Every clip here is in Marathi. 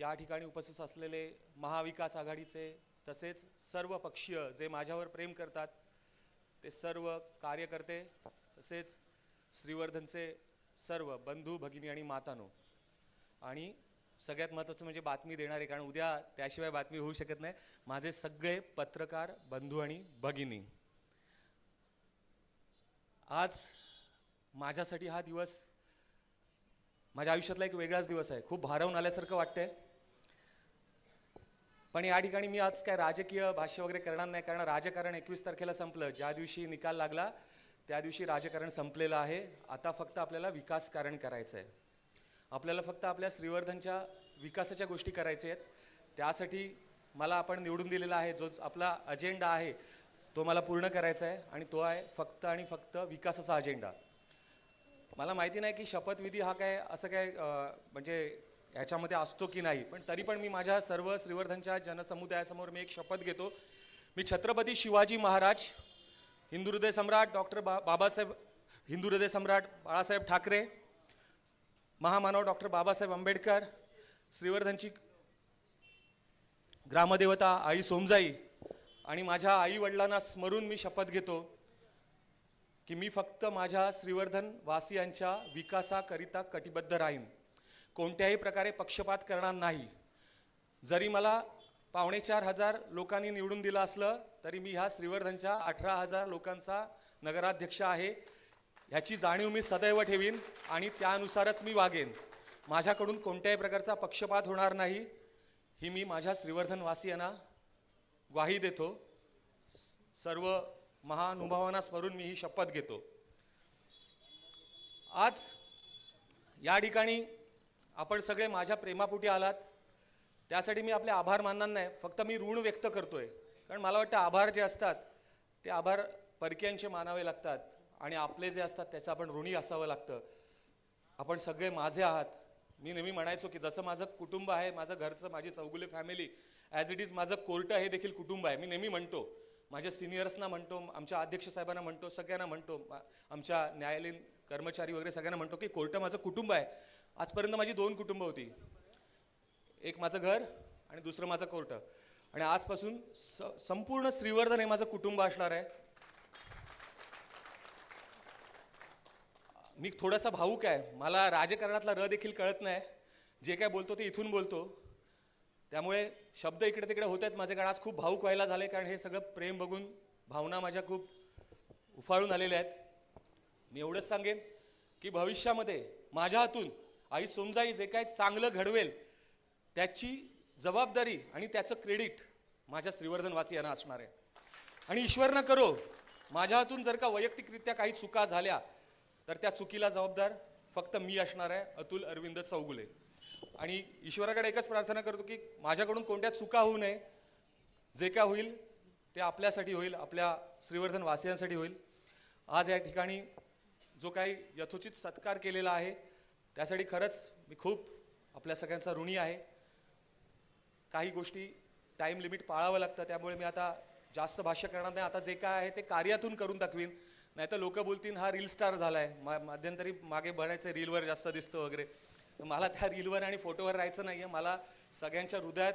या ठिकाणी उपस्थित असलेले महाविकास आघाडीचे तसेच सर्व पक्षीय जे माझ्यावर प्रेम करतात ते सर्व कार्यकर्ते तसेच श्रीवर्धनचे सर्व बंधू भगिनी आणि मातांनो आणि सगळ्यात महत्त्वाचं म्हणजे बातमी देणारे, कारण उद्या त्याशिवाय बातमी होऊ शकत नाही, माझे सगळे पत्रकार बंधू आणि भगिनी, आज माझ्यासाठी हा दिवस माझ्या आयुष्यातला एक वेगळाच दिवस आहे. खूप भारावून आल्यासारखं वाटतंय. पण या ठिकाणी मी आज काय राजकीय भाष्य वगैरे करणार नाही, कारण राजकारण 21 तारखेला संपलं. ज्या दिवशी निकाल लागला त्या दिवशी राजकारण संपलेलं आहे. आता फक्त आपल्याला विकासकारण करायचं आहे. आपल्याला फक्त आपल्या श्रीवर्धनच्या विकासाच्या गोष्टी करायच्या आहेत. त्यासाठी मला आपण निवडून दिलेला आहे. जो आपला अजेंडा आहे तो मला पूर्ण करायचा आहे आणि तो आहे फक्त आणि फक्त विकासाचा अजेंडा. मला माहिती नाही की शपथविधी हा काय असं काय म्हणजे ह्याच्यामध्ये असतो की नाही, पण तरी पण मी माझ्या सर्व श्रीवर्धनच्या जनसमुदायासमोर मी एक शपथ घेतो. मी छत्रपती शिवाजी महाराज, हिंदू हृदय सम्राट डॉक्टर हिंदू हृदय सम्राट बाळासाहेब ठाकरे, महामानव डॉक्टर बाबासाहेब आंबेडकर, श्रीवर्धनची ग्रामदेवता आई सोमजाई आणि माझ्या आई वडिलांना स्मरून मी शपथ घेतो की मी फक्त माझ्या श्रीवर्धन वासियांच्या विकासाकरिता कटिबद्ध राहीन. कोणत्याही प्रकारे पक्षपात करणार नाही. जरी मला 4,500 लोकांनी निवडून दिलं असलं तरी मी ह्या श्रीवर्धनच्या 18,000 लोकांचा नगराध्यक्ष आहे. ह्याची जाणीव मी सदैव ठेवीन आणि त्यानुसारच मी वागेन. माझ्याकडून कोणत्याही प्रकारचा पक्षपात होणार नाही ही मी माझ्या श्रीवर्धन वासियांना ग्वाही देतो. सर्व महानुभावांना स्मरून मी ही शपथ घेतो. आज या ठिकाणी आपण सगळे माझ्या प्रेमापोटी आलात त्यासाठी मी आपले आभार मानणार नाही, फक्त मी ऋण व्यक्त करतोय. कारण मला वाटतं आभार जे असतात ते आभार परकीयांचे मानावे लागतात आणि आपले जे असतात त्याचं आपण ऋणी असावं लागतं. आपण सगळे माझे आहात. मी नेहमी म्हणायचो की जसं माझं कुटुंब आहे, माझं घरचं, माझी Chougule family, as it is माझं कोर्ट हे देखील कुटुंब आहे. मी नेहमी म्हणतो, माझ्या सिनियर्सना म्हणतो, आमच्या अध्यक्ष साहेबांना म्हणतो, सगळ्यांना म्हणतो, आमच्या न्यायालयीन कर्मचारी वगैरे सगळ्यांना म्हणतो की कोर्ट माझं कुटुंब आहे. आजपर्यंत माझी 2 कुटुंब होती, एक माझं घर आणि दुसरं माझं कोर्ट, आणि आजपासून संपूर्ण श्रीवर्धन हे माझं कुटुंब असणार आहे. मी थोडासा भावूक आहे. मला राजकारणातला र देखील कळत नाही. जे काय बोलतो ते इथून बोलतो, त्यामुळे शब्द इकडे तिकडे होत आहेत माझे. कारण आज खूप भावूक व्हायला झाले, कारण हे सगळं प्रेम बघून भावना माझ्या खूप उफाळून आलेल्या आहेत. मी एवढंच सांगेन की भविष्यामध्ये माझ्या हातून आई सोमजाई जे काय चांगलं घडवेल त्याची जबाबदारी आणि त्याचं क्रेडिट माझ्या श्रीवर्धनवासियांना असणार आहे. आणि ईश्वर न करो माझ्या हातून जर का वैयक्तिकरित्या काही चुका झाल्या तर त्या चुकीला जबाबदार फक्त मी असणार आहे, अतुल अरविंद चौगुले. आणि ईश्वराकडे एकच प्रार्थना करतो की माझ्याकडून कोणत्या चुका होऊ नये. जे काय होईल ते आपल्यासाठी होईल, आपल्या श्रीवर्धन वासियांसाठी होईल. आज या ठिकाणी जो काही यथोचित सत्कार केलेला आहे त्यासाठी खरंच मी खूप आपल्या सगळ्यांचा ऋणी आहे. काही गोष्टी टाईम लिमिट पाळावं लागतं, त्यामुळे मी आता जास्त भाष्य करणार नाही. आता जे काय आहे ते कार्यातून करून दाखवीन, नाही तर लोक बोलतील हा रील स्टार झाला आहे. मध्यंतरी मागे बनायचं रीलवर जास्त दिसतं वगैरे. मला त्या रीलवर आणि फोटोवर राहायचं नाही आहे. मला सगळ्यांच्या हृदयात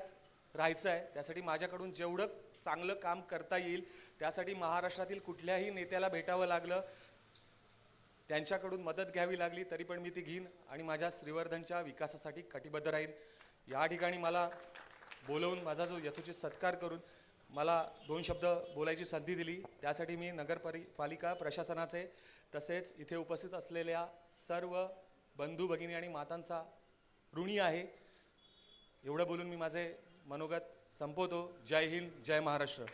राहायचं आहे. त्यासाठी माझ्याकडून जेवढं चांगलं काम करता येईल त्यासाठी महाराष्ट्रातील कुठल्याही नेत्याला भेटावं लागलं, त्यांच्याकडून मदत घ्यावी लागली तरी पण मी ती घेईन आणि माझ्या श्रीवर्धनच्या विकासासाठी कटिबद्ध राहीन. या ठिकाणी मला बोलवून माझा जो यथोचित सत्कार करून मला 2 शब्द बोलायची संधी दिली त्यासाठी मी नगरपालिका प्रशासनाचे तसेच इथे उपस्थित असलेल्या सर्व बंधू भगिनी आणि मातांचा ऋणी आहे. एवढं बोलून मी माझे मनोगत संपवतो. जय हिंद, जय महाराष्ट्र.